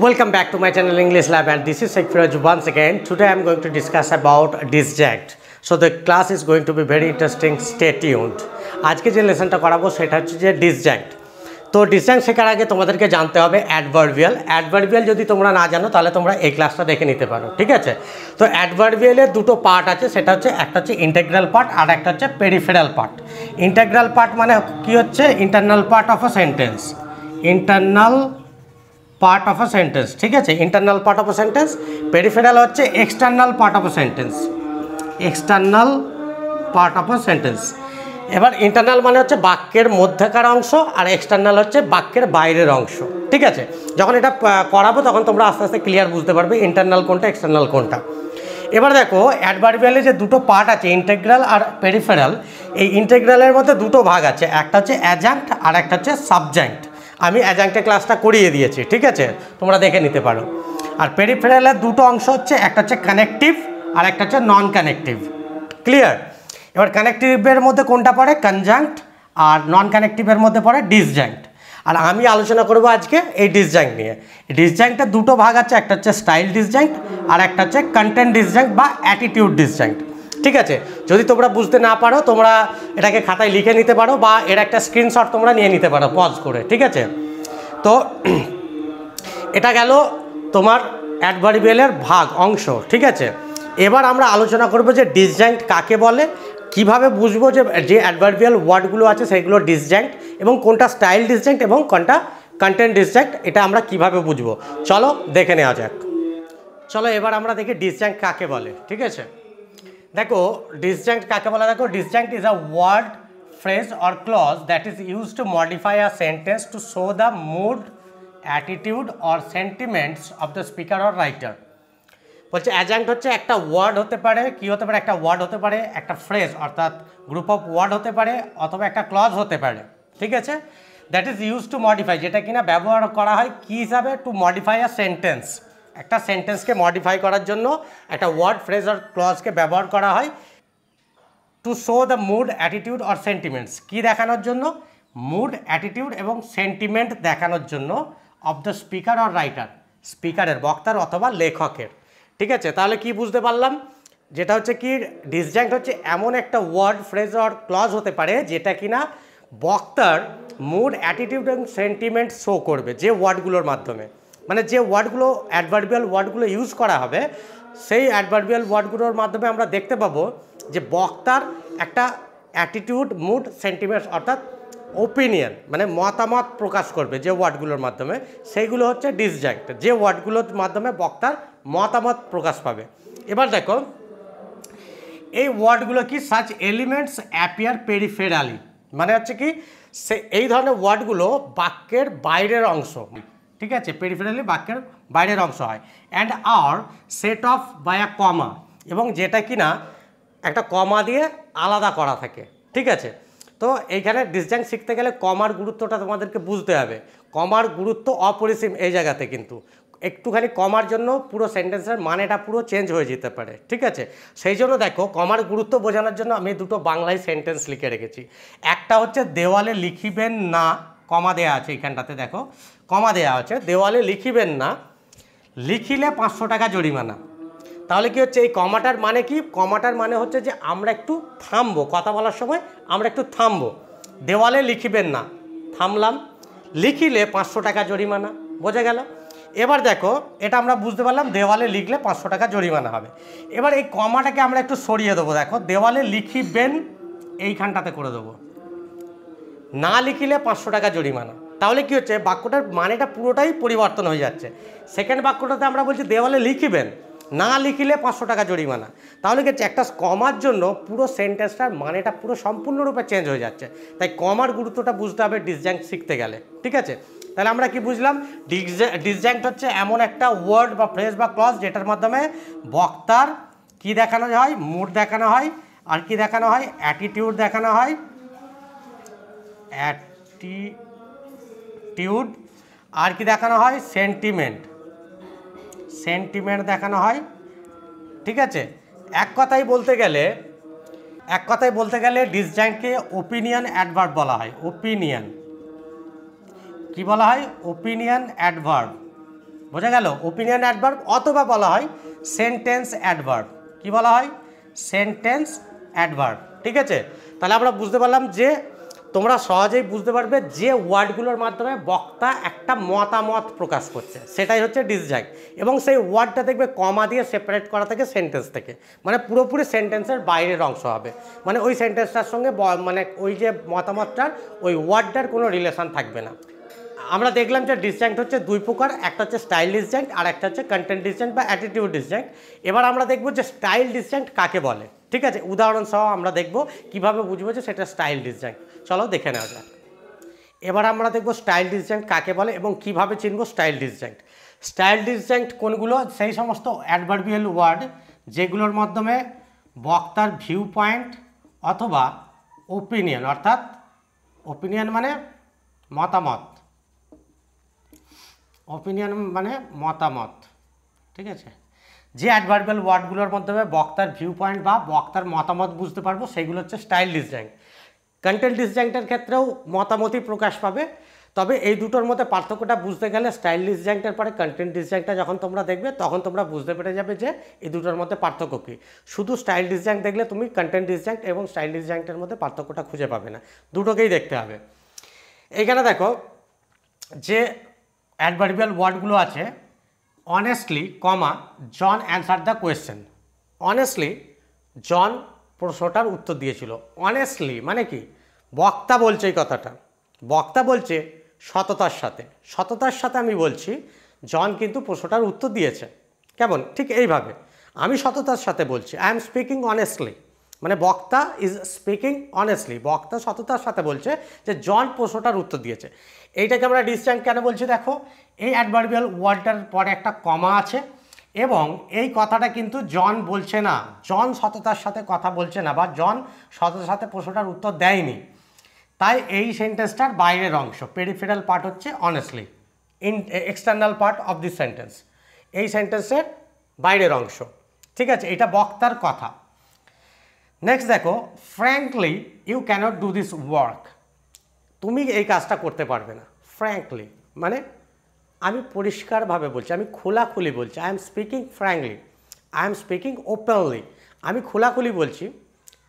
Welcome back to my channel English Lab, and this is Sheikh Firaj once again. Today I am going to discuss about disjunct. So the class is going to be very interesting. Stay tuned. आज के जो lesson टा कराबो सेटा होच्छे disjunct. तो disjunct শেখার আগে তোমাদেরকে জানতে হবে adverbial. Adverbial যদি তোমরা না জানো তাহলে তোমরা এই ক্লাসটা দেখে নিতে পারো, ঠিক আছে? তো adverbial এর দুটো পার্ট আছে, সেটা হচ্ছে একটা হচ্ছে ইন্টিগ্রাল পার্ট আর একটা হচ্ছে পেরিফেরাল পার্ট। ইন্টিগ্রাল পার্ট মানে কি হচ্ছে? Internal part of a sentence. Internal part of a sentence, ঠিক আছে? Internal part of a sentence. Peripheral হচ্ছে external part of a sentence. External part of a sentence. এবার internal মানে হচ্ছে বাক্যের মধ্যেকার অংশ, আর এক্সটার্নাল হচ্ছে বাক্যের বাইরের অংশ, ঠিক আছে? যখন এটা করাবো তখন তোমরা আস্তে আস্তে ক্লিয়ার বুঝতে পারবে ইন্টারনাল কোনটা এক্সটার্নাল কোনটা। এবার দেখো অ্যাডভার্বিয়ালে যে দুটো পার্ট আছে, ইন্টিগ্রাল আর পেরিফেরাল, এই ইন্টিগ্রালের মধ্যে দুটো ভাগ আছে, একটা হচ্ছে অ্যাডজাঙ্ক্ট আর একটা হচ্ছে সাবজাঙ্ক্ট। আমি অ্যাডজাঙ্ক্টের ক্লাসটা করিয়ে দিয়েছি, ঠিক আছে? তোমরা দেখে নিতে পারো। আর পেরিফেরালের দুটো অংশ হচ্ছে, একটা হচ্ছে কানেকটিভ আর একটা হচ্ছে নন কানেকটিভ। ক্লিয়ার? এবার কানেকটিভের মধ্যে কোনটা পড়ে? কনজাঙ্ক্ট, আর নন কানেকটিভের মধ্যে পড়ে ডিসজাঙ্ক্ট। আর আমি আলোচনা করব আজকে এই ডিসজাঙ্ক্ট নিয়ে। ডিসজাঙ্ক্টের দুটো ভাগ আছে, একটা হচ্ছে স্টাইল ডিসজাঙ্ক্ট আর একটা হচ্ছে কন্টেন্ট ডিসজাঙ্ক্ট বা অ্যাটিটিউড ডিসজাঙ্ক্ট, ঠিক আছে? যদি তোমরা বুঝতে না পারো তোমরা এটাকে খাতায় লিখে নিতে পারো, বা এর একটা স্ক্রিনশট তোমরা নিয়ে নিতে পারো পজ করে, ঠিক আছে? তো এটা গেল তোমার অ্যাডভার্বিয়ালের ভাগ অংশ, ঠিক আছে? এবার আমরা আলোচনা করব যে ডিসজাঙ্ক্ট কাকে বলে, কিভাবে বুঝবো যে অ্যাডভার্বিয়াল ওয়ার্ডগুলো আছে সেগুলো ডিসজাঙ্ক্ট, এবং কোনটা স্টাইল ডিসজাঙ্ক্ট এবং কোনটা কন্টেন্ট ডিসজাঙ্ক্ট, এটা আমরা কিভাবে বুঝবো। চলো দেখে নেওয়া যাক। চলো এবার আমরা দেখি ডিসজাঙ্ক্ট কাকে বলে, ঠিক আছে? দেখো ডিসজাঙ্ক্ট কাকে বলে। দেখো disjunct is a word, phrase or clause that is use to modify a sentence to show the mood, attitude or sentiments of the speaker or writer. বলছে অ্যাডজাঙ্ক্ট হচ্ছে একটা ওয়ার্ড হতে পারে, কি হতে পারে? একটা ওয়ার্ড হতে পারে, একটা ফ্রেজ অর্থাৎ গ্রুপ অফ ওয়ার্ড হতে পারে, অথবা একটা ক্লজ হতে পারে, ঠিক আছে? That is use to modify, যেটা কিনা ব্যবহার করা হয় কি হিসাবে? To modify a sentence. একটা সেন্টেন্সকে মডিফাই করার জন্য একটা ওয়ার্ড, ফ্রেজ আর ক্লজকে ব্যবহার করা হয় to show the mood, attitude or sentiments. কী দেখানোর জন্য? মুড, অ্যাটিটিউড এবং সেন্টিমেন্ট দেখানোর জন্য of the speaker or writer, স্পিকারের, বক্তার অথবা লেখকের, ঠিক আছে? তাহলে কি বুঝতে পারলাম? যেটা হচ্ছে কি, ডিসজাঙ্ক্ট হচ্ছে এমন একটা ওয়ার্ড, ফ্রেজ অর ক্লজ হতে পারে যেটা কিনা বক্তার মুড, অ্যাটিটিউড এবং সেন্টিমেন্ট শো করবে যে ওয়ার্ডগুলোর মাধ্যমে। মানে যে ওয়ার্ডগুলো, অ্যাডভার্বিয়াল ওয়ার্ডগুলো ইউজ করা হবে, সেই অ্যাডভার্বিয়াল ওয়ার্ডগুলোর মাধ্যমে আমরা দেখতে পাবো যে বক্তার একটা অ্যাটিটিউড, মুড, সেন্টিমেন্টস অর্থাৎ ওপিনিয়ন মানে মতামত প্রকাশ করবে যে ওয়ার্ডগুলোর মাধ্যমে, সেইগুলো হচ্ছে ডিসজাঙ্ক্ট, যে ওয়ার্ডগুলোর মাধ্যমে বক্তার মতামত প্রকাশ পাবে। এবার দেখো এই ওয়ার্ডগুলো কি? সাচ এলিমেন্টস অ্যাপিয়ার পেরিফেরালি, মানে হচ্ছে কি এই ধরনের ওয়ার্ডগুলো বাক্যের বাইরের অংশ, ঠিক আছে? পেরিফেরালি বাক্যের বাইরের অংশ হয়। And are set off by a comma, এবং যেটা কিনা একটা কমা দিয়ে আলাদা করা থাকে, ঠিক আছে? তো এইখানে ডিসজাঙ্ক্ট শিখতে গেলে কমার গুরুত্বটা তোমাদেরকে বুঝতে হবে। কমার গুরুত্ব অপরিসীম এই জায়গাতে, কিন্তু একটুখানি কমার জন্য পুরো সেন্টেন্সের মানেটা পুরো চেঞ্জ হয়ে যেতে পারে, ঠিক আছে? সেই জন্য দেখো কমার গুরুত্ব বোঝানোর জন্য আমি দুটো বাংলায় সেন্টেন্স লিখে রেখেছি। একটা হচ্ছে দেওয়ালে লিখিবেন না, কমা দেওয়া আছে এইখানটাতে, দেখো কমা দেওয়া আছে, দেওয়ালে লিখিবেন না, লিখিলে 500 টাকা জরিমানা। তাহলে কি হচ্ছে? এই কমাটার মানে কি? কমাটার মানে হচ্ছে যে আমরা একটু থামবো, কথা বলার সময় আমরা একটু থামবো। দেওয়ালে লিখিবেন না, থামলাম, লিখিলে 500 টাকা জরিমানা, বোঝা গেল? এবার দেখো এটা আমরা বুঝতে পারলাম, দেওয়ালে লিখলে 500 টাকা জরিমানা হবে। এবার এই কমাটাকে আমরা একটু সরিয়ে দেবো, দেখো দেওয়ালে লিখিবেন এইখানটাতে করে দেবো, না লিখিলে 500 টাকা জরিমানা। তাহলে কি হচ্ছে? বাক্যটার মানেটা পুরোটাই পরিবর্তন হয়ে যাচ্ছে। সেকেন্ড বাক্যটাতে আমরা বলছি দেওয়ালে লিখিবেন, না লিখিলে 500 টাকা জরিমানা। তাহলে কি হচ্ছে? একটা কমার জন্য পুরো সেন্টেন্সটার মানেটা পুরো সম্পূর্ণরূপে চেঞ্জ হয়ে যাচ্ছে। তাই কমার গুরুত্বটা বুঝতে হবে ডিসজাঙ্ক্ট শিখতে গেলে, ঠিক আছে? তাহলে আমরা কি বুঝলাম? ডিসজাঙ্ক্ট হচ্ছে এমন একটা ওয়ার্ড বা ফ্রেজ বা ক্লজ যেটার মাধ্যমে বক্তার কি দেখানো হয়? মুড দেখানো হয়, আর কি দেখানো হয়? অ্যাটিটিউড দেখানো হয়, অ্যাটিটিউড, আর কি দেখানো হয়? সেন্টিমেন্ট, সেন্টিমেন্ট দেখানো হয়, ঠিক আছে? এক কথায় বলতে গেলে ডিসজাঙ্ক্টকে ওপিনিয়ন অ্যাডভার্ব বলা হয়। ওপিনিয়ন কি বলা হয়? Opinion adverb. বোঝা গেল? ওপিনিয়ন অ্যাডভার্ব অথবা বলা হয় সেন্টেন্স অ্যাডভার্ব। কি বলা হয়? Sentence adverb. ঠিক আছে, তাহলে আমরা বুঝতে পারলাম যে তোমরা সহজেই বুঝতে পারবে যে ওয়ার্ডগুলোর মাধ্যমে বক্তা একটা মতামত প্রকাশ করছে সেটাই হচ্ছে ডিসজাঙ্ক, এবং সেই ওয়ার্ডটা দেখবে কমা দিয়ে সেপারেট করা থাকে সেন্টেন্স থেকে, মানে পুরোপুরি সেন্টেন্সের বাইরের অংশ হবে, মানে ওই সেন্টেন্সটার সঙ্গে মানে ওই যে মতামতটার ওই ওয়ার্ডটার কোনো রিলেশন থাকবে না। আমরা দেখলাম যে ডিসজাঙ্ক হচ্ছে দুই প্রকার, একটা হচ্ছে স্টাইল ডিসজাঙ্ক আর একটা হচ্ছে কন্টেন্ট ডিসজাঙ্ক বা অ্যাটিটিউড ডিসজাঙ্ক। এবার আমরা দেখব যে স্টাইল ডিসজাঙ্ক কাকে বলে। ঠিক আছে, উদাহরণ সহ আমরা দেখব কিভাবে বুঝবো যে সেটা স্টাইল ডিসজাঙ্ক। চলো দেখে নেওয়া যাক। এবার আমরা দেখব স্টাইল ডিসজাঙ্ক কাকে বলে এবং কিভাবে চিনব স্টাইল ডিসজাঙ্ক। স্টাইল ডিসজাঙ্ক কোনগুলো? সেই সমস্ত অ্যাডভার্বিয়াল ওয়ার্ড যেগুলোর মাধ্যমে বক্তার ভিউ পয়েন্ট অথবা ওপিনিয়ন, অর্থাৎ ওপিনিয়ন মানে মতামত, ওপিনিয়ন মানে মতামত। ঠিক আছে, যে অ্যাডভার্বিয়াল ওয়ার্ডগুলোর মাধ্যমে বক্তার ভিউ পয়েন্ট বা বক্তার মতামত বুঝতে পারবো সেগুলো হচ্ছে স্টাইল ডিসজাঙ্ক। কন্টেন্ট ডিসজাঙ্কের ক্ষেত্রেও মতামতই প্রকাশ পাবে, তবে এই দুটোর মধ্যে পার্থক্যটা বুঝতে গেলে স্টাইল ডিসজাঙ্কের পরে কন্টেন্ট ডিসজাঙ্কটা যখন তোমরা দেখবে তখন তোমরা বুঝতে পেরে যাবে যে এই দুটোর মধ্যে পার্থক্য কী। শুধু স্টাইল ডিসজাঙ্ক দেখলে তুমি কন্টেন্ট ডিসজাঙ্ক এবং স্টাইল ডিসজাঙ্কের মধ্যে পার্থক্যটা খুঁজে পাবে না, দুটোকেই দেখতে হবে। এইখানে দেখো যে অ্যাডভার্বিয়াল ওয়ার্ডগুলো আছে, honestly comma John answer the question. Honestly John প্রশ্নটার উত্তর দিয়েছিল। অনেস্টলি মানে কি? বক্তা বলছে এই কথাটা, বক্তা বলছে সততার সাথে, সততার সাথে আমি বলছি জন কিন্তু প্রশ্নটার উত্তর দিয়েছে। কেমন? ঠিক এইভাবে আমি সততার সাথে বলছি, আই এম স্পিকিং অনেস্টলি, মানে বক্তা ইজ স্পিকিং অনেস্টলি, বক্তা সততার সাথে বলছে যে জন প্রশ্নটার উত্তর দিয়েছে। এইটাকে আমরা ডিসজাঙ্ক কেন বলছি? দেখো এই অ্যাডভার্বিয়াল ওয়ার্ডটার পরে একটা কমা আছে এবং এই কথাটা কিন্তু জন বলছে না, জন সততার সাথে কথা বলছে না বা জন সততার সাথে প্রশ্নটার উত্তর দেয়নি, তাই এই সেন্টেন্সটার বাইরের অংশ, পেরিফেরাল পার্ট হচ্ছে honestly, external part of this sentence, এই সেন্টেন্সের বাইরের অংশ। ঠিক আছে, এটা বক্তার কথা। নেক্সট দেখো, frankly you cannot do this work. তুমি এই কাজটা করতে পারবে না। ফ্র্যাঙ্কলি মানে আমি পরিষ্কারভাবে বলছি, আমি খোলাখুলি বলছি, I am speaking frankly, I am speaking openly, আমি খোলাখুলি বলছি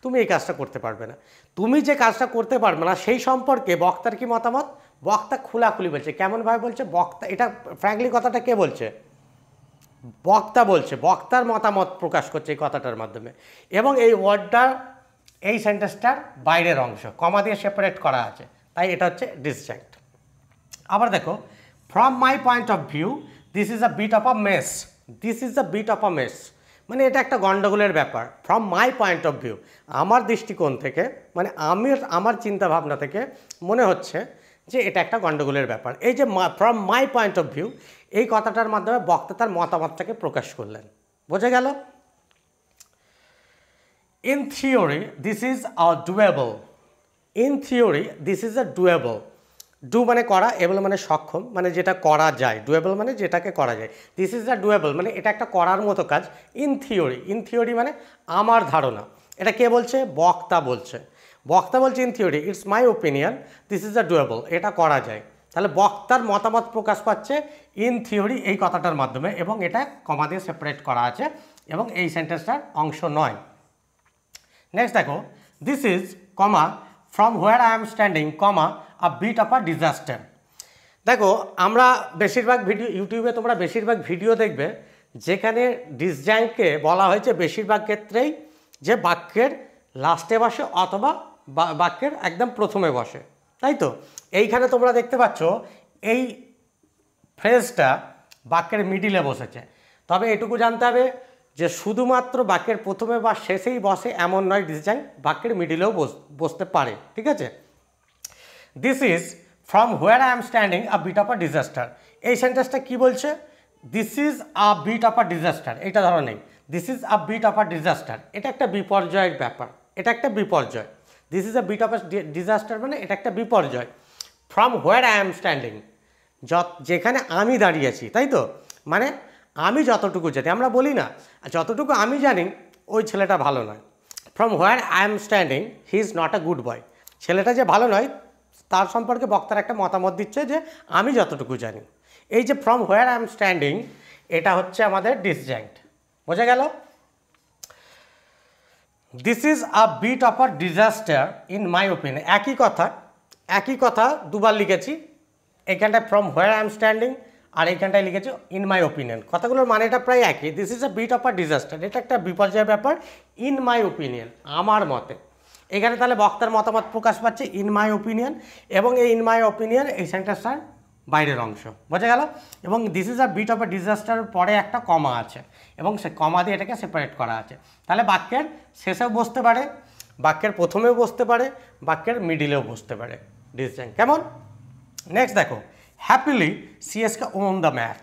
তুমি এই কাজটা করতে পারবে না। তুমি যে কাজটা করতে পারবে না সেই সম্পর্কে বক্তার কি মতামত? বক্তা খোলাখুলি বলছে। কেমনভাবে বলছে? বক্তা, এটা ফ্র্যাঙ্কলি কথাটা কে বলছে? বক্তা বলছে, বক্তার মতামত প্রকাশ করছে এই কথাটার মাধ্যমে, এবং এই ওয়ার্ডটার এই সেন্টেন্সটার বাইরের অংশ কমা দিয়ে সেপারেট করা আছে, তাই এটা হচ্ছে ডিসজাঙ্ক। আবার দেখো, from my point of view this is a bit of a mess. This is a bit of a mess মানে এটা একটা গণ্ডগোলের ব্যাপার। From my point of view, আমার দৃষ্টিকোণ থেকে, মানে আমার চিন্তাভাবনা থেকে মনে হচ্ছে যে এটা একটা গণ্ডগোলের ব্যাপার। এই যে from my point of view, এই কথাটার মাধ্যমে বক্তা তার মতামতটাকে প্রকাশ করলেন। বোঝা গেল? In theory this is a doable. In theory this is a doable. Do মানে করা, এবল মানে সক্ষম, মানে যেটা করা যায়। ডুয়েবল মানে যেটাকে করা যায়। দিস ইজ আ ডুয়েবল মানে এটা একটা করার মতো কাজ। ইন থিওরি, ইন থিওরি মানে আমার ধারণা। এটা কে বলছে? বক্তা বলছে। বক্তা বলছে in theory it's my opinion this is a doable, এটা করা যায়। তাহলে বক্তার মতামত প্রকাশ পাচ্ছে ইন থিওরি এই কথাটার মাধ্যমে, এবং এটা কমা দিয়ে সেপারেট করা আছে এবং এই সেন্টেন্সটার অংশ নয়। নেক্সট দেখো, this is comma from where I am standing comma a bit of a disaster. দেখো আমরা বেশিরভাগ ভিডিও, ইউটিউবে তোমরা বেশিরভাগ ভিডিও দেখবে যেখানে ডিসজাঙ্ককে বলা হয়েছে বেশিরভাগ ক্ষেত্রেই যে বাক্যের লাস্টে বসে অথবা বাক্যের একদম প্রথমে বসে, তাই তো? এইখানে তোমরা দেখতে পাচ্ছ এই ফ্রেজটা বাক্যের মিডিলে বসেছে, তবে এটুকু জানতে হবে যে শুধুমাত্র বাক্যের প্রথমে বা শেষেই বসে এমন নয়, ডিসজাঙ্ক বাক্যের মিডিলেও বসতে পারে। ঠিক আছে, this is from where I am standing a bit of a disaster. এই সেন্টেন্সটা কি বলছে? This is a bit of a disaster, এটা ধরো নেই। This is a bit of a disaster, এটা একটা বিপর্যয়ের ব্যাপার, এটা একটা বিপর্যয়। This is a bit of a disaster মানে এটা একটা বিপর্যয়। From where I am standing, যেখানে আমি দাঁড়িয়েছি, তাই তো? মানে আমি যতটুকু জানি, আমরা বলি না যতটুকু আমি জানি ওই ছেলেটা ভালো নয়। From where I am standing he is not a good boy, ছেলেটা যে ভালো নয় তার সম্পর্কে বক্তার একটা মতামত দিচ্ছে যে আমি যতটুকু জানি। এই যে from where I am standing, এটা হচ্ছে আমাদের ডিসজাংক্ট। বোঝা গেল? This is a bit of a disaster in my opinion. একই কথা দুবার লিখেছি, এইখানটায় from where I am standing আর এইখানটায় লিখেছি ইন মাই ওপিনিয়ন। কথাগুলোর মানেটা প্রায় একই। This is a bit of a disaster, এটা একটা বিপর্যয়ের ব্যাপার। ইন মাই ওপিনিয়ন, আমার মতে। এখানে তাহলে বক্তার মতামত প্রকাশ পাচ্ছে ইন মাই ওপিনিয়ন, এবং এই ইন মাই ওপিনিয়ন এই সেন্টেন্সটার বাইরের অংশ। বোঝা গেল? এবং this is a bit of a ডিজাস্টারের পরে একটা কমা আছে, এবং সে কমা দিয়ে এটাকে সেপারেট করা আছে। তাহলে বাক্যের শেষেও বসতে পারে, বাক্যের প্রথমেও বসতে পারে, বাক্যের মিডিলেও বসতে পারে ডিসজাংক্ট। কেমন? নেক্সট দেখো, happily CSK won the match.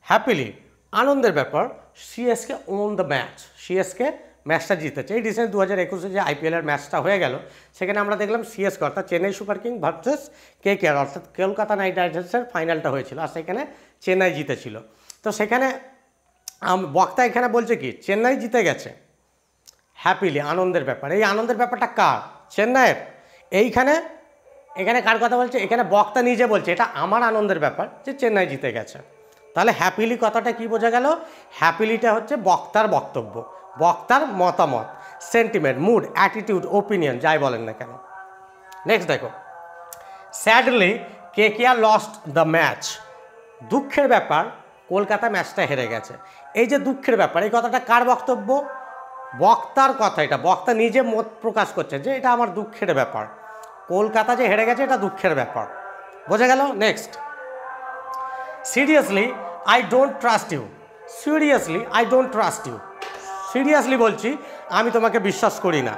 Happily, আনন্দের ব্যাপার, CSK won the match. CSK ম্যাচটা জিতেছে। এই রিসেন্ট 2021 যে আইপিএলের ম্যাচটা হয়ে গেল, সেখানে আমরা দেখলাম সিএসকে অর্থাৎ Chennai super king versus KKR অর্থাৎ কলকাতা নাইট রাইডার্সের ফাইনালটা হয়েছিল, আর সেখানে চেন্নাই জিতেছিল। তো সেখানে বক্তা এখানে বলছে কি, চেন্নাই জিতে গেছে। হ্যাপিলি, আনন্দের ব্যাপার। এই আনন্দের ব্যাপারটা কার? চেন্নাইয়ের। এখানে কার কথা বলছে? এখানে বক্তা নিজে বলছে এটা আমার আনন্দের ব্যাপার যে চেন্নাই জিতে গেছে। তাহলে হ্যাপিলি কথাটা কি বোঝা গেল? হ্যাপিলিটা হচ্ছে বক্তার বক্তব্য, বক্তার মতামত, সেন্টিমেন্ট, মুড, অ্যাটিটিউড, ওপিনিয়ন, যাই বলেন না কেন। নেক্সট দেখো, sadly KKR lost the match. দুঃখের ব্যাপার, কলকাতা ম্যাচটা হেরে গেছে। এই যে দুঃখের ব্যাপার, এই কথাটা কার বক্তব্য? বক্তার কথা। এটা বক্তা নিজে মত প্রকাশ করছে যে এটা আমার দুঃখের ব্যাপার, কলকাতা যে হেরে গেছে এটা দুঃখের ব্যাপার। বোঝা গেল? Next, seriously I don't trust you. Seriously I don't trust you, seriously বলছি আমি তোমাকে বিশ্বাস করি না।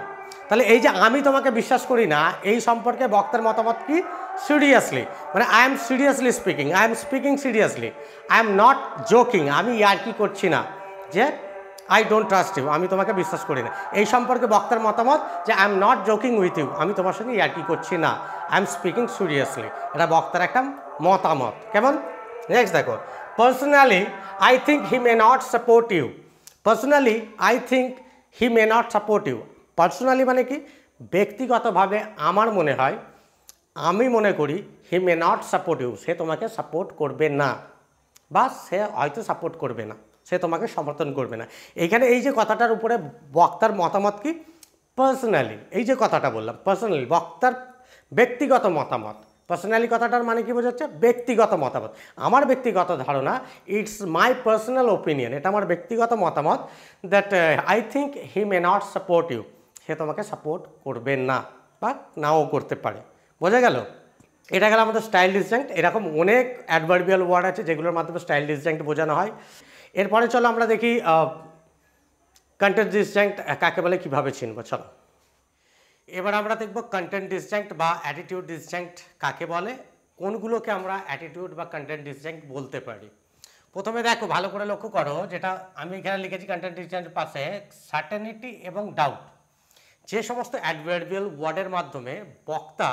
তাহলে এই যে আমি তোমাকে বিশ্বাস করি না, এই সম্পর্কে বক্তার মতামত কি? সিরিয়াসলি, মানে I am seriously speaking, I am speaking seriously, I am not joking, আমি ইয়ার্কি করছি না যে আই ডোন্ট ট্রাস্ট ইউ, আমি তোমাকে বিশ্বাস করি না। এই সম্পর্কে বক্তার মতামত যে I am not joking with you, আমি তোমার সঙ্গে ইয়ার্কি করছি না, আই এম স্পিকিং সিরিয়াসলি। এটা বক্তার একটা মতামত। কেমন? নেক্সট দেখো, personally I think he may not support you. Personally I think he may not support you. Personally মানে কি? ব্যক্তিগতভাবে আমার মনে হয়, আমি মনে করি, he may not support you, সে তোমাকে সাপোর্ট করবে না, বা সে হয়তো সাপোর্ট করবে না, সে তোমাকে সমর্থন করবে না। এইখানে এই যে কথাটার উপরে বক্তার মতামত কি? পার্সোনালি। এই যে কথাটা বললাম পার্সোনালি, বক্তার ব্যক্তিগত মতামত। পার্সোনালি কথাটার মানে কি বোঝাচ্ছে? ব্যক্তিগত মতামত, আমার ব্যক্তিগত ধারণা, ইটস মাই পার্সোনাল ওপিনিয়ন, এটা আমার ব্যক্তিগত মতামত, that I think he may not support you, সে তোমাকে সাপোর্ট করবে না বা নাও করতে পারে। বোঝা গেল? এটা গেল আমাদের স্টাইল ডিসজাংক্ট। এরকম অনেক অ্যাডভার্বিয়াল ওয়ার্ড আছে যেগুলোর মাধ্যমে স্টাইল ডিসজাংক্ট বোঝানো হয়। এরপরে চলো আমরা দেখি কন্টেন্ট ডিসজাংক্ট কাকে বলে, কীভাবে চিনব। চলো এবার আমরা দেখব কন্টেন্ট ডিসজাংক্ট বা অ্যাটিটিউড ডিসজাংক্ট কাকে বলে, কোনগুলোকে আমরা অ্যাটিটিউড বা কন্টেন্ট ডিসজাংক্ট বলতে পারি। প্রথমে দেখো, ভালো করে লক্ষ্য করো, যেটা আমি এখানে লিখেছি কন্টেন্ট ডিসজাংক্টের পাশে, সার্টেনিটি এবং ডাউট। যে সমস্ত অ্যাডভার্বিয়াল ওয়ার্ডের মাধ্যমে বক্তা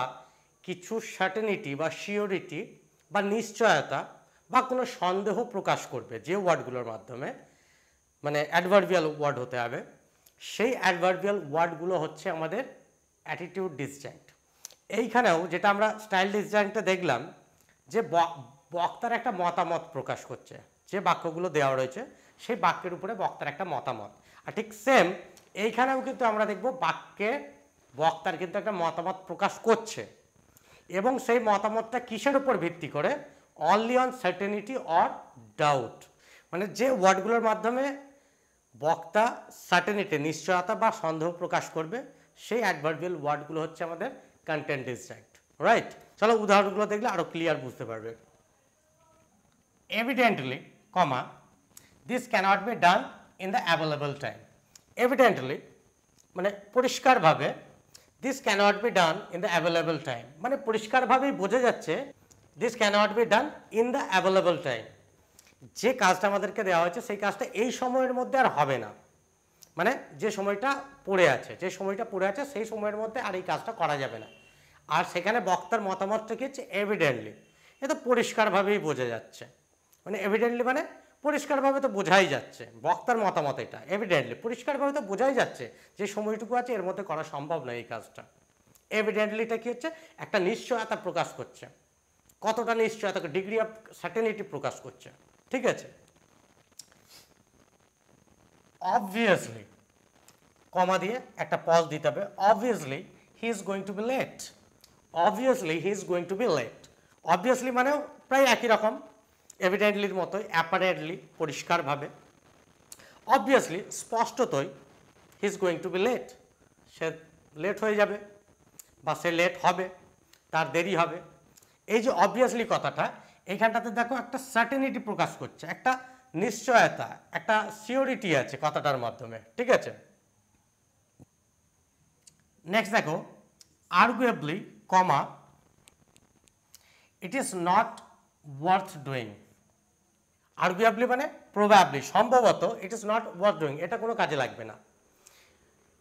কিছু সার্টেনিটি বা শিওরিটি বা নিশ্চয়তা বা কোনো সন্দেহ প্রকাশ করবে, যে ওয়ার্ডগুলোর মাধ্যমে, মানে অ্যাডভার্বিয়াল ওয়ার্ড হতে হবে, সেই অ্যাডভার্বিয়াল ওয়ার্ডগুলো হচ্ছে আমাদের অ্যাটিটিউড ডিসজাংক্ট। এইখানেও যেটা আমরা স্টাইল ডিসজাংক্টে দেখলাম, যে বক্তার একটা মতামত প্রকাশ করছে, যে বাক্যগুলো দেওয়া রয়েছে সেই বাক্যের উপরে বক্তার একটা মতামত। আর ঠিক সেম এইখানেও কিন্তু আমরা দেখব বাক্যে বক্তার কিন্তু একটা মতামত প্রকাশ করছে, এবং সেই মতামতটা কিসের উপর ভিত্তি করে? Only on certainty or doubt. মানে যে ওয়ার্ডগুলোর মাধ্যমে বক্তা সার্টেনিটি, নিশ্চয়তা বা সন্দেহ প্রকাশ করবে, সেই অ্যাডভার্বিয়াল ওয়ার্ডগুলো হচ্ছে আমাদের কন্টেন্ট ডিসজাংক্ট। রাইট? চলো উদাহরণগুলো দেখলে আরো ক্লিয়ার বুঝতে পারবে। Evidently, comma, this cannot be done in the available time. Evidently মানে পরিষ্কারভাবে, this cannot be done in the available time মানে পরিষ্কারভাবেই বোঝা যাচ্ছে this cannot be done in the available time, যে কাজটা আমাদেরকে দেওয়া হয়েছে সেই কাজটা এই সময়ের মধ্যে আর হবে না। মানে যে সময়টা পড়ে আছে, সেই সময়ের মধ্যে আর এই কাজটা করা যাবে না। আর সেখানে বক্তার মতামতটা কি হচ্ছে? এভিডেন্টলি, এটা পরিষ্কারভাবেই বোঝা যাচ্ছে। মানে এভিডেন্টলি মানে পরিষ্কারভাবে তো বোঝাই যাচ্ছে, বক্তার মতামত এটা এভিডেন্টলি, পরিষ্কারভাবে তো বোঝাই যাচ্ছে যে সময়টুকু আছে এর মধ্যে করা সম্ভব নয় এই কাজটা। এভিডেন্টলিটা কি হচ্ছে? একটা নিশ্চয়তা প্রকাশ করছে, কতটা নিশ্চয়তা, ডিগ্রি অফ সার্টেনিটি প্রকাশ করছে। ঠিক আছে, অবভিয়াসলি কমা দিয়ে একটা পজ দিতে হবে। Obviously he is going to be late. Obviously he is going to be late. Obviously মানে প্রায় একই রকম, এভিডেন্টলির মতোই, অ্যাপারেন্টলি পরিষ্কারভাবে। অবভিয়াসলি স্পষ্টতই he is going to be late, সে লেট হয়ে যাবে বা সে লেট হবে, তার দেরি হবে। এই যে অবভিয়াসলি কথাটা, এইখানটাতে দেখো একটা সার্টেনিটি প্রকাশ করছে, একটা নিশ্চয়তা, একটা সিওরিটি আছে কথাটার মাধ্যমে। ঠিক আছে, নেক্সট দেখো arguably comma it is not worth doing. Arguably মানে প্রবাবলি, সম্ভবত, it is not worth doing, এটা কোনো কাজে লাগবে না।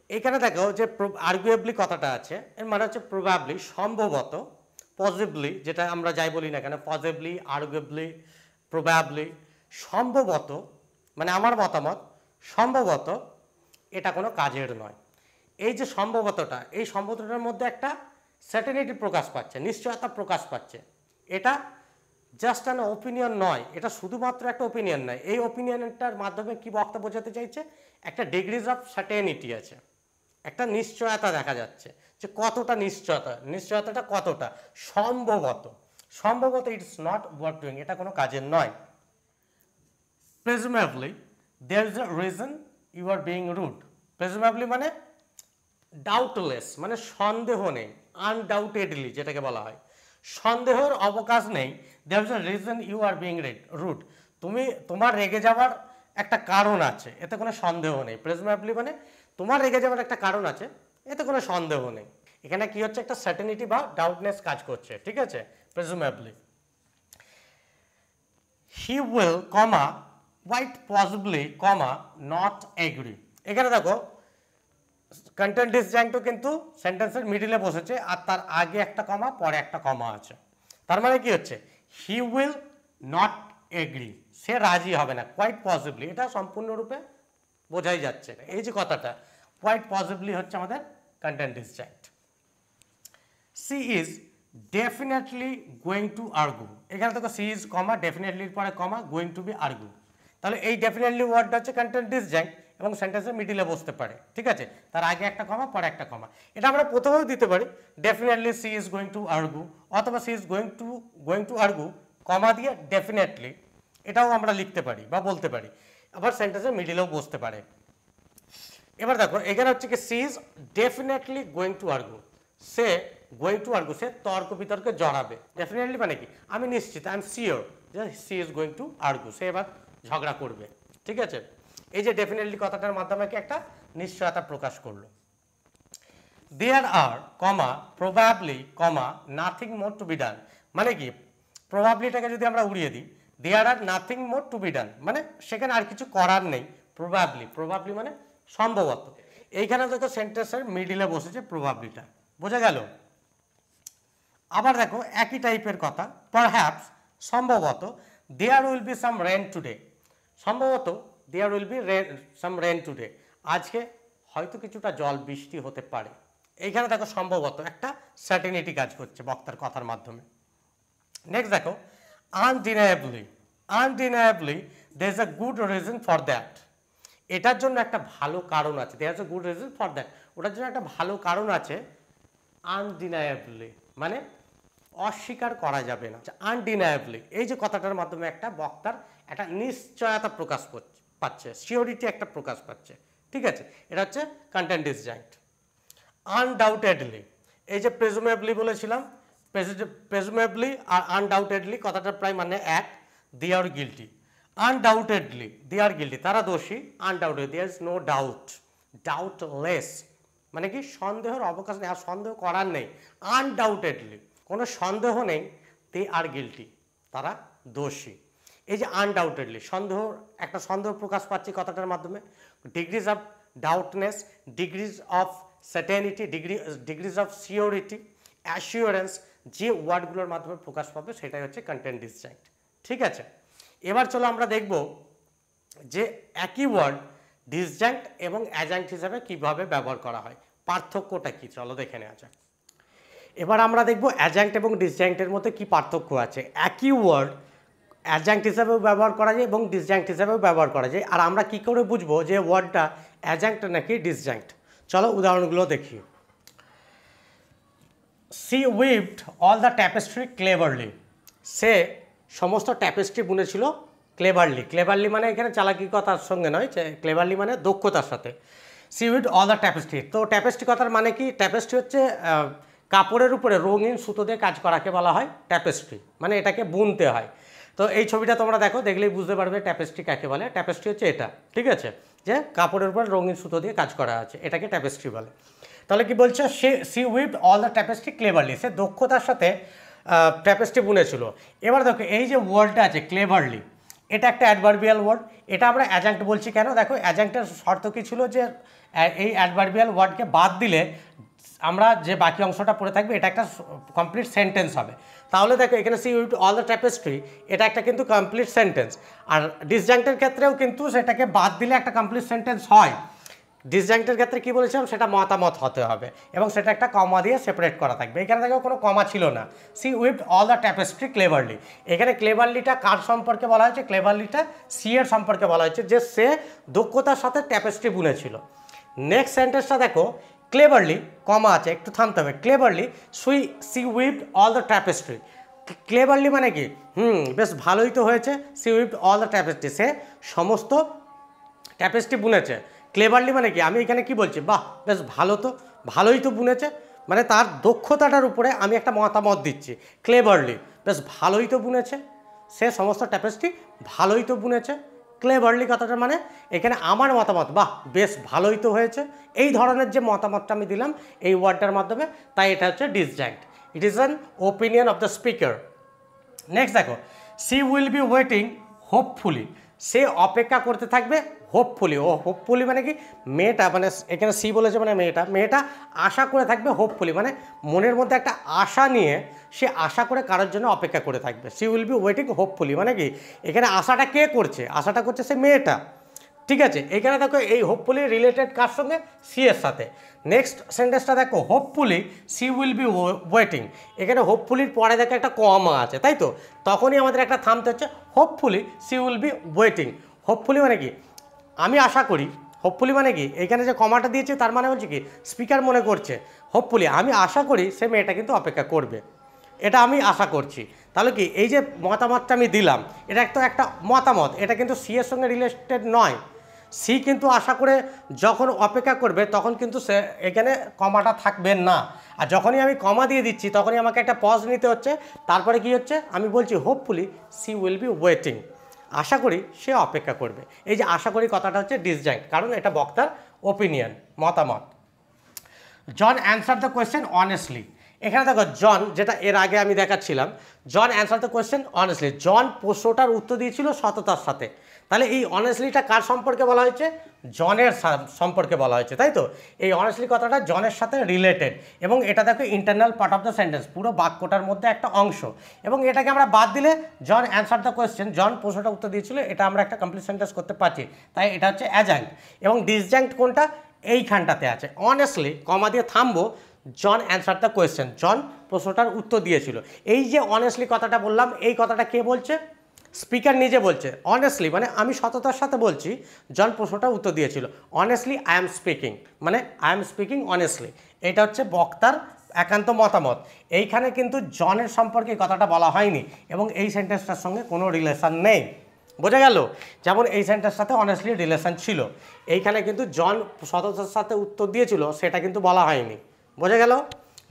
এখানে দেখো যে আর্গুয়েবলি কথাটা আছে, এর মানে হচ্ছে প্রবাবলি, সম্ভবত, পজিবলি, যেটা আমরা যাই বলি না কেন, পজিবলি, আর্গুয়েবলি, প্রবাবলি, সম্ভবত মানে আমার মতামত, সম্ভবত এটা কোনো কাজের নয়। এই যে সম্ভবতটা, এই সম্ভবতটার মধ্যে একটা সার্টেনিটি প্রকাশ পাচ্ছে, নিশ্চয়তা প্রকাশ পাচ্ছে। এটা জাস্ট অ্যান ওপিনিয়ন নয়, এটা শুধুমাত্র একটা ওপিনিয়ন নয়। এই ওপিনিয়নটার মাধ্যমে কি বক্তা বোঝাতে চাইছে, একটা ডিগ্রিজ অফ সার্টেনিটি আছে, একটা নিশ্চয়তা দেখা যাচ্ছে যে কতটা নিশ্চয়তা, নিশ্চয়তাটা কতটা, সম্ভবত, সম্ভবত ইটস নট ওয়ার্থ ডুইং, এটা কোনো কাজের নয়। Presumably there is a reason you are being rude. Presumably মানে ডাউটলেস, মানে সন্দেহ নেই, আনডাউটেডলি যেটাকে বলা হয়, সন্দেহের অবকাশ নেই। There is a reason you are being rude, তোমার রেগে যাওয়ার একটা কারণ আছে, এতে কোনো সন্দেহ নেই। প্রেজুমেবলি মানে তোমার রেগে যাওয়ার একটা কারণ আছে, এতে কোনো সন্দেহ নেই। এখানে কি হচ্ছে, একটা সার্টেনিটি বা ডাউটনেস কাজ করছে। ঠিক আছে, presumably. He will comma quite possibly comma not agree. এখানে দেখো কন্টেন্ট ডিসজাংক্টও কিন্তু সেন্টেন্সের মিডিলে বসেছে, আর তার আগে একটা কমা, পরে একটা কমা আছে। তার মানে কি হচ্ছে, হি উইল নট এগ্রি, সে রাজি হবে না। কোয়াইট পসিবলি, এটা সম্পূর্ণরূপে বোঝাই যাচ্ছে। এই যে কথাটা, কোয়াইট পসিবলি হচ্ছে আমাদের content disjunct. She is definitely going to argue. এখানে দেখো সি ইজ কমা, ডেফিনেটলির পরে comma, going to be argue. তাহলে এই ডেফিনেটলি ওয়ার্ডটা হচ্ছে কন্টেন্ট ডিসজাংক্ট এবং সেন্টেন্সের মিডিলে বসতে পারে। ঠিক আছে, তার আগে একটা কমা, পরে একটা কমা। এটা আমরা প্রথমেও দিতে পারি, definitely she is going to argue, অথবা she is going to argue comma দিয়ে ডেফিনেটলি, এটাও আমরা লিখতে পারি বা বলতে পারি। আবার সেন্টেন্সের মিডিলেও বসতে পারে। এবার দেখো এখানে হচ্ছে কি, she is definitely going to argue, সে গোয়িং টু আর্গু, সে তর্ক বিতর্কে জড়াবে। ডেফিনেটলি মানে কি, আমি নিশ্চিত, আই এম শিওর যে she is going to argue, সে এবার ঝগড়া করবে। ঠিক আছে, এই যে ডেফিনেটলি কথাটার মাধ্যমে কি একটা নিশ্চয়তা প্রকাশ করলো। There are comma probably comma nothing more to be done, মানে কি, প্রবাবলিটাকে যদি আমরা উড়িয়ে দিই, there are nothing more to be done মানে সেখানে আর কিছু করার নেই। প্রবাবলি, প্রবাবলি মানে সম্ভবত। এইখানে দেখো সেন্টেন্সের মিডিলে বসেছে প্রবাবলিটা, বোঝা গেল। আবার দেখো একই টাইপের কথা, পারহ্যাপস সম্ভবত, there will be some rain today. সম্ভবত there will be some rain today, আজকে হয়তো কিছুটা জল বৃষ্টি হতে পারে। এইখানে দেখো সম্ভবত একটা সার্টেনিটি কাজ করছে বক্তার কথার মাধ্যমে। নেক্সট দেখো undeniably, undeniably there is a good reason for that. এটার জন্য একটা ভালো কারণ আছে, there is a good reason for that, ওটার জন্য একটা ভালো কারণ আছে। আনডিনায়েবলি মানে অস্বীকার করা যাবে না। আনডিনায়েবলি এই যে কথাটার মাধ্যমে একটা বক্তার একটা নিশ্চয়তা প্রকাশ পাচ্ছে, সিওরিটি একটা প্রকাশ পাচ্ছে। ঠিক আছে, এটা হচ্ছে কন্টেন্ট ডিসজাংক্ট। আনডাউটেডলি, এই যে প্রেজুমেবলি বলেছিলাম, প্রেজুমেবলি আর আনডাউটেডলি কথাটা প্রায় মানে এক। They are guilty, undoubtedly they are guilty, তারা দোষী। Undoubted there is no doubt, doubtless মানে কি সন্দেহের অবকাশ নেই, আর সন্দেহ করার নেই। আনডাউটেডলি কোনো সন্দেহ নেই, দে আর গিলটি তারা দোষী। এই যে আনডাউটেডলি সন্দেহ, একটা সন্দেহ প্রকাশ পাচ্ছে কথাটার মাধ্যমে। Degrees of doubtness, degrees of certainty, degrees of surety, assurance, যে ওয়ার্ডগুলোর মাধ্যমে প্রকাশ পাবে সেটাই হচ্ছে কন্টেন্ট ডিসজাংক্ট। ঠিক আছে, এবার চলো আমরা দেখব যে একই ওয়ার্ড ডিসজাংক্ট এবং অ্যাডজাংক্ট হিসাবে কিভাবে ব্যবহার করা হয়, পার্থক্যটা কি, চলো দেখে নেওয়া যাক। এবার আমরা দেখব অ্যাডজাঙ্ক্ট এবং ডিসজাঙ্ক্টের মধ্যে কি পার্থক্য আছে। একই ওয়ার্ড অ্যাডজাঙ্ক্ট হিসাবেও ব্যবহার করা যায় এবং ডিসজাঙ্ক্ট হিসাবেও ব্যবহার করা যায়। আর আমরা কি করে বুঝবো যে ওয়ার্ডটা অ্যাডজাঙ্ক্ট নাকি ডিসজাঙ্ক্ট? চলো উদাহরণগুলো দেখি। She weaved all the tapestry cleverly. সে সমস্ত ট্যাপেস্ট্রি বুনেছিল ক্লেভারলি। ক্লেভারলি মানে এখানে চালাকিকতার সঙ্গে নয়, ক্লেভারলি মানে দক্ষতার সাথে। She weaved all the tapestry. তো ট্যাপেস্ট্রি কথার মানে কি? ট্যাপেস্ট্রি হচ্ছে কাপড়ের উপরে রঙিন সুতো দিয়ে কাজ করাকে বলা হয় ট্যাপেস্ট্রি, মানে এটাকে বুনতে হয়। তো এই ছবিটা তোমরা দেখো, দেখলেই বুঝতে পারবে ট্যাপেস্ট্রি কাকে বলে। ট্যাপেস্ট্রি হচ্ছে এটা, ঠিক আছে, যে কাপড়ের উপর রঙিন সুতো দিয়ে কাজ করা আছে, এটাকে ট্যাপেস্ট্রি বলে। তাহলে কি বলছে? She weaved all the tapestry cleverly. সে দক্ষতার সাথে ট্যাপেস্ট্রি বুনেছিল। এবার দেখো এই যে ওয়ার্ডটা আছে ক্লেভারলি, এটা একটা অ্যাডভার্বিয়াল ওয়ার্ড। এটা আমরা অ্যাডজাঙ্ক্ট বলছি কেন? দেখো অ্যাডজাঙ্ক্টের শর্ত কী ছিল, যে এই অ্যাডভার্বিয়াল ওয়ার্ডকে বাদ দিলে আমরা যে বাকি অংশটা পড়ে থাকবে এটা একটা কমপ্লিট সেন্টেন্স হবে। তাহলে দেখো এখানে C weaved all the tapestry, এটা একটা কিন্তু কমপ্লিট সেন্টেন্স। আর ডিসজাঙ্ক্টের ক্ষেত্রেও কিন্তু সেটাকে বাদ দিলে একটা কমপ্লিট সেন্টেন্স হয়। ডিসজাঙ্ক্টের ক্ষেত্রে কী বলেছিলাম, সেটা মতামত হতে হবে এবং সেটা একটা কমা দিয়ে সেপারেট করা থাকবে। এখানে দেখো কোনো কমা ছিল না। She weaved all the tapestry cleverly. এখানে ক্লেভারলিটা কার সম্পর্কে বলা হয়েছে? ক্লেভারলিটা সি এর সম্পর্কে বলা হয়েছে, যে সে দক্ষতার সাথে ট্যাপেস্ট্রি বুনেছিল। নেক্সট সেন্টেন্সটা দেখো, ক্লেভারলি কমা আছে, একটু থামতে হবে। Cleverly she weaved all the tapestry. Cleverly মানে কি? বেশ ভালোই তো হয়েছে। She weaved all the tapestry, সে সমস্ত ট্যাপেস্ট্রি বুনেছে। ক্লেভারলি মানে কি? আমি এখানে কি বলছি, বাহ বেশ ভালো তো, ভালোই তো বুনেছে, মানে তার দক্ষতাটার উপরে আমি একটা মতামত দিচ্ছি। ক্লেভারলি বেশ ভালোই তো বুনেছে, সে সমস্ত ট্যাপেস্ট্রি ভালোই তো বুনেছে। ক্লেভারলি কথাটা মানে এখানে আমার মতামত, বাহ বেশ ভালোই তো হয়েছে, এই ধরনের যে মতামতটা আমি দিলাম এই ওয়ার্ডটার মাধ্যমে, তাই এটা হচ্ছে disjunct. It is an opinion of the speaker. Next দেখো, she will be waiting hopefully. সে অপেক্ষা করতে থাকবে হোপফুলি। ও হোপফুলি মানে কি? মেয়েটা, মানে এখানে সি বলেছে মানে মেয়েটা আশা করে থাকবে হোপফুলি, মানে মনের মধ্যে একটা আশা নিয়ে সে আশা করে কারোর জন্য অপেক্ষা করে থাকবে। She will be waiting hopefully মানে কি? এখানে আশাটা কে করছে? আশাটা করছে সে মেয়েটা, ঠিক আছে। এখানে দেখো এই হোপফুলি রিলেটেড কার সঙ্গে? সি এর সাথে। নেক্সট সেন্টেন্সটা দেখো, hopefully she will be waiting. এখানে হোপফুলির পরে দেখো একটা কমা আছে, তাই তো? তখনই আমাদের একটা থামতে হচ্ছে। Hopefully she will be waiting. Hopefully মানে কি? আমি আশা করি। হোপফুলি মানে কি? এখানে যে কমাটা দিয়েছে তার মানে হচ্ছে কি, স্পিকার মনে করছে হোপফুলি আমি আশা করি সে মেয়েটা কিন্তু অপেক্ষা করবে, এটা আমি আশা করছি। তাহলে কি, এই যে মতামতটা আমি দিলাম এটা একটা মতামত, এটা কিন্তু সি এর সঙ্গে রিলেটেড নয়। সি কিন্তু আশা করে যখন অপেক্ষা করবে তখন কিন্তু সে এখানে কমাটা থাকবে না। আর যখনই আমি কমা দিয়ে দিচ্ছি তখনই আমাকে একটা পজ নিতে হচ্ছে। তারপরে কি হচ্ছে, আমি বলছি hopefully she will be waiting, আশা করি সে অপেক্ষা করবে। এই যে আশা করি কথাটা হচ্ছে ডিসজাঙ্ক্ট, কারণ এটা বক্তার ওপিনিয়ন, মতামত। জন অ্যান্সার দ্য কোয়েশ্চেন অনেস্টলি। এখানে দেখো জন, যেটা এর আগে আমি দেখাচ্ছিলাম, জন answer the question honestly. John প্রশ্নটার উত্তর দিয়েছিল সততার সাথে। তাহলে এই অনেস্টলিটা কার সম্পর্কে বলা হয়েছে? জনের সম্পর্কে বলা হয়েছে, তাই তো? এই অনেস্টলি কথাটা জনের সাথে রিলেটেড এবং এটা দেখো internal part of the sentence, পুরো বাক্যটার মধ্যে একটা অংশ। এবং এটাকে আমরা বাদ দিলে জন অ্যান্সার দ্য কোয়েশ্চেন, জন প্রশ্নটা উত্তর দিয়েছিল, এটা আমরা একটা কমপ্লিট সেন্টেন্স করতে পারছি, তাই এটা হচ্ছে অ্যাডজাঙ্ক্ট। এবং ডিসজাঙ্ক্ট কোনটা? এইখানটাতে আছে। অনেস্টলি কমা দিয়ে থামবো, জন অ্যান্সার দ্য কোয়েশ্চেন, জন প্রশ্নটার উত্তর দিয়েছিল। এই যে অনেস্টলি কথাটা বললাম, এই কথাটা কে বলছে? স্পিকার নিজে বলছে। অনেস্টলি মানে আমি সততার সাথে বলছি, জন প্রশ্নটার উত্তর দিয়েছিল। অনেস্টলি আই এম স্পিকিং, মানে আই এম স্পিকিং অনেস্টলি, এটা হচ্ছে বক্তার একান্ত মতামত। এইখানে কিন্তু জনের সম্পর্কে কথাটা বলা হয়নি এবং এই সেন্টেন্সটার সঙ্গে কোনো রিলেশন নেই, বোঝা গেল? যেমন এই সেন্টেন্সটার সাথে অনেস্টলি রিলেশন ছিল, এইখানে কিন্তু জন সততার সাথে উত্তর দিয়েছিল, সেটা কিন্তু বলা হয়নি, বোঝা গেল?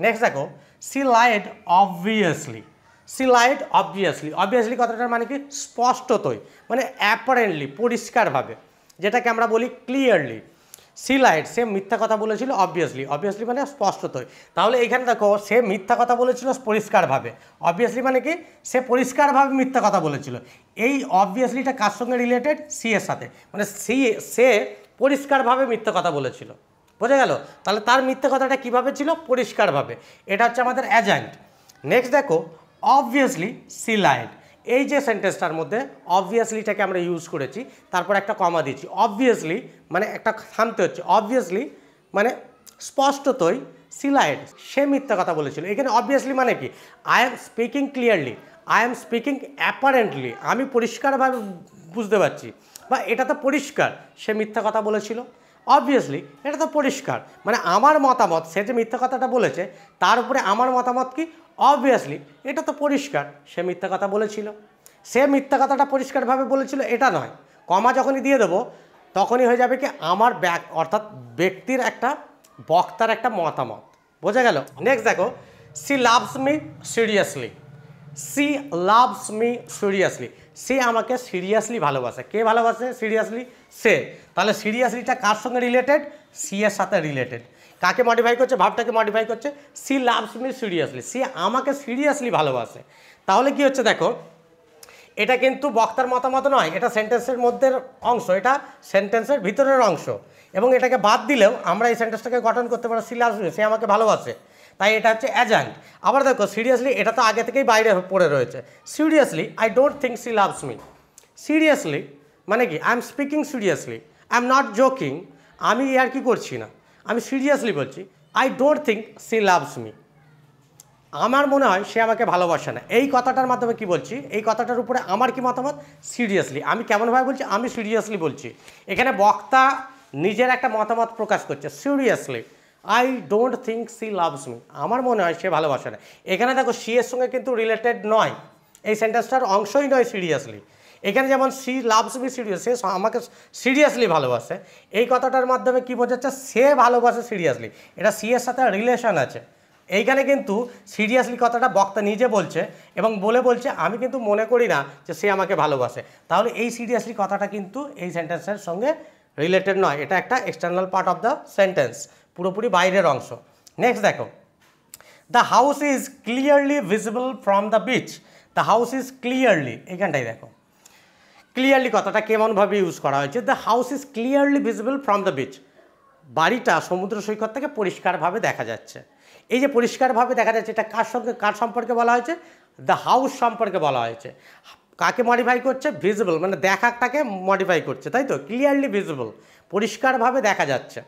নেক্সট দেখো, she lied obviously. She lied obviously. Obviously কথাটার মানে কি? স্পষ্টতই, মানে অ্যাপারেন্টলি, পরিষ্কারভাবে, যেটাকে আমরা বলি ক্লিয়ারলি। সি লাইড, সে মিথ্যা কথা বলেছিল অবভিয়াসলি। অবভিয়াসলি মানে স্পষ্টতই। তাহলে এখানে দেখো সে মিথ্যা কথা বলেছিল পরিষ্কারভাবে। অবভিয়াসলি মানে কি? সে পরিষ্কারভাবে মিথ্যা কথা বলেছিল। এই অবভিয়াসলিটা কার সঙ্গে রিলেটেড? সি এর সাথে, মানে সে পরিষ্কারভাবে মিথ্যা কথা বলেছিল, বোঝা গেল? তাহলে তার মিথ্যা কথাটা কীভাবে ছিল? পরিষ্কারভাবে। এটা হচ্ছে আমাদের অ্যাডজাঙ্ক্ট। নেক্সট দেখো, অবভিয়াসলি সি লাইড। এই যে সেন্টেন্সটার মধ্যে অবভিয়াসলিটাকে আমরা ইউজ করেছি, তারপর একটা কমা দিচ্ছি। অবভিয়াসলি মানে একটা থামতে হচ্ছে। অবভিয়াসলি মানে স্পষ্টতই সি লাইড, সে মিথ্যা কথা বলেছিল। এখানে অবভিয়াসলি মানে কি, I am speaking clearly, I am speaking apparently, আমি পরিষ্কারভাবে বুঝতে পারছি, বা এটা তো পরিষ্কার সে মিথ্যা কথা বলেছিল। অবভিয়াসলি এটা তো পরিষ্কার, মানে আমার মতামত, সে যে মিথ্যা কথাটা বলেছে তার উপরে আমার মতামত কি, অবভিয়াসলি এটা তো পরিষ্কার সে মিথ্যা কথা বলেছিল। সে মিথ্যা কথাটা পরিষ্কারভাবে বলেছিল এটা নয়, কমা যখনই দিয়ে দেবো তখনই হয়ে যাবে কি আমার অর্থাৎ ব্যক্তির একটা, বক্তার একটা মতামত। বোঝা গেল? নেক্সট দেখো, she loves me seriously, she loves me seriously, সে আমাকে সিরিয়াসলি ভালোবাসে। কে ভালোবাসে সিরিয়াসলি? সে। তাহলে সিরিয়াসলিটা কার সঙ্গে রিলেটেড? সি এর সাথে রিলেটেড। কাকে মডিফাই করছে? ভাবটাকে মডিফাই করছে। সি লাভস মি সিরিয়াসলি, সে আমাকে সিরিয়াসলি ভালোবাসে। তাহলে কি হচ্ছে দেখো, এটা কিন্তু বক্তার মতামত নয়, এটা সেন্টেন্সের মধ্যে অংশ, এটা সেন্টেন্সের ভিতরের অংশ, এবং এটাকে বাদ দিলেও আমরা এই সেন্টেন্সটাকে গঠন করতে পারি সি লাভস মি, সে আমাকে ভালোবাসে। তাই এটা হচ্ছে অ্যাডজাঙ্ক্ট। আবার দেখো সিরিয়াসলি, এটা তো আগে থেকেই বাইরে পড়ে রয়েছে। Seriously I don't think C loves me, seriously মানে কি, I am speaking seriously, I am not joking, আমি আর কি করছি না, আমি সিরিয়াসলি বলছি। I don't think C loves me, আমার মনে হয় সে আমাকে ভালোবাসে না। এই কথাটার মাধ্যমে কি বলছি, এই কথাটার উপরে আমার কি মতামত? সিরিয়াসলি। আমি কেমনভাবে বলছি? আমি সিরিয়াসলি বলছি। এখানে বক্তা নিজের একটা মতামত প্রকাশ করছে, seriously I don't think C loves me, আমার মনে হয় সে ভালোবাসে না। এখানে দেখো সি এর সঙ্গে কিন্তু রিলেটেড নয়, এই সেন্টেন্সটার অংশই নয় সিরিয়াসলি। এখানে যেমন সি লাভস মি সিরিয়াস, সে আমাকে সিরিয়াসলি ভালোবাসে, এই কথাটার মাধ্যমে কি বোঝাচ্ছে? সে ভালোবাসে সিরিয়াসলি, এটা সি এর সাথে রিলেশন আছে। এইখানে কিন্তু সিরিয়াসলি কথাটা বক্তা নিজে বলছে এবং বলছে আমি কিন্তু মনে করি না যে সে আমাকে ভালোবাসে। তাহলে এই সিরিয়াসলি কথাটা কিন্তু এই সেন্টেন্সের সঙ্গে রিলেটেড নয়, এটা একটা external part of the sentence, পুরোপুরি বাইরের অংশ। নেক্সট দেখো, the house is clearly visible from the beach, the house is clearly, এখানটাই দেখো ক্লিয়ারলি কথাটা কেমনভাবে ইউজ করা হয়েছে। The house is clearly visible from the beach, বাড়িটা সমুদ্র সৈকত থেকে পরিষ্কারভাবে দেখা যাচ্ছে। এই যে পরিষ্কারভাবে দেখা যাচ্ছে, এটা কার সম্পর্কে বলা হয়েছে? দ্য হাউস সম্পর্কে বলা হয়েছে। কাকে মডিফাই করছে? ভিজিবল, মানে দেখাটাকে মডিফাই করছে, তাই তো? ক্লিয়ারলি ভিজিবল, পরিষ্কারভাবে দেখা যাচ্ছে।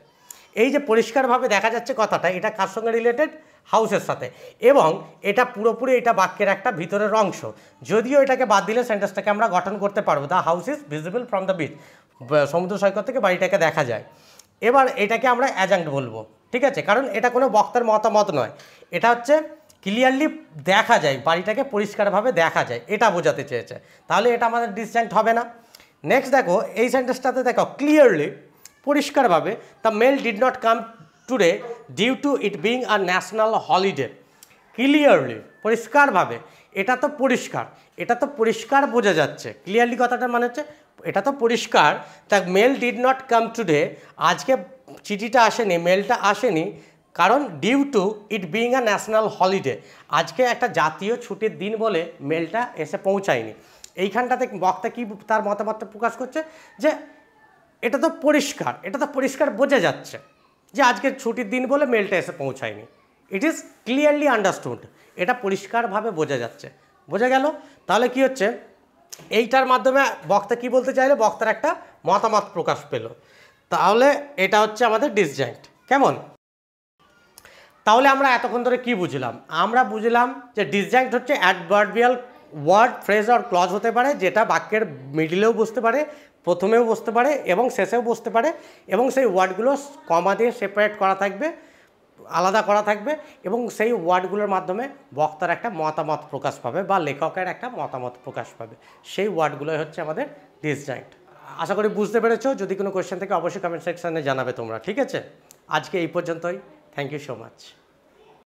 এই যে পরিষ্কারভাবে দেখা যাচ্ছে কথাটা, এটা কার সঙ্গে রিলেটেড? হাউসের সাথে, এবং এটা পুরোপুরি এটা বাক্যের একটা ভিতরের অংশ। যদিও এটাকে বাদ দিলে সেন্টেন্সটাকে আমরা গঠন করতে পারবো, the house is visible from the beach, সমুদ্র সৈকত থেকে বাড়িটাকে দেখা যায়। এবার এটাকে আমরা অ্যাডজাঙ্ক্ট বলবো, ঠিক আছে? কারণ এটা কোনো বক্তার মতামত নয়, এটা হচ্ছে ক্লিয়ারলি দেখা যায়, বাড়িটাকে পরিষ্কারভাবে দেখা যায়, এটা বোঝাতে চেয়েছে। তাহলে এটা আমাদের ডিসজাঙ্ক্ট হবে না। নেক্সট দেখো, এই সেন্টেন্সটাতে দেখো ক্লিয়ারলি, পরিষ্কারভাবে, the mail did not come today due to it being a national holiday. Clearly, পরিষ্কারভাবে, এটা তো পরিষ্কার, এটা তো পরিষ্কার বোঝা যাচ্ছে। ক্লিয়ারলি কথাটার মানে হচ্ছে এটা তো পরিষ্কার, the mail did not come today, আজকে চিঠিটা আসেনি, মেলটা আসেনি, কারণ due to it being a national holiday, আজকে একটা জাতীয় ছুটির দিন বলে মেলটা এসে পৌঁছায়নি। এইখানটাতে বক্তা কি তার মতামতটা প্রকাশ করছে যে এটা তো পরিষ্কার, এটা তো পরিষ্কার বোঝা যাচ্ছে যে আজকে ছুটির দিন বলে মেলটা এসে পৌঁছায়নি। ইট ইজ ক্লিয়ারলি আন্ডারস্টুড, এটা পরিষ্কারভাবে বোঝা যাচ্ছে। বোঝা গেল? তাহলে কি হচ্ছে, এইটার মাধ্যমে বক্তা কি বলতে চাইলে, বক্তার একটা মতামত প্রকাশ পেল। তাহলে এটা হচ্ছে আমাদের ডিসজাঙ্ক্ট। কেমন? তাহলে আমরা এতক্ষণ ধরে কি বুঝলাম? আমরা বুঝলাম যে ডিসজাঙ্ক্ট হচ্ছে অ্যাডভার্বিয়াল ওয়ার্ড, ফ্রেজ আর ক্লজ হতে পারে, যেটা বাক্যের মিডিলেও বসতে পারে, প্রথমেও বসতে পারে এবং শেষেও বসতে পারে, এবং সেই ওয়ার্ডগুলো কমা দিয়ে সেপারেট করা থাকবে, আলাদা করা থাকবে, এবং সেই ওয়ার্ডগুলোর মাধ্যমে বক্তার একটা মতামত প্রকাশ পাবে বা লেখকের একটা মতামত প্রকাশ পাবে। সেই ওয়ার্ডগুলোই হচ্ছে আমাদের ডিসজাঙ্ক্ট। আশা করি বুঝতে পেরেছো। যদি কোনো কোয়েশ্চেন থাকে অবশ্যই কমেন্ট সেকশানে জানাবে তোমরা, ঠিক আছে? আজকে এই পর্যন্তই। Thank you so much.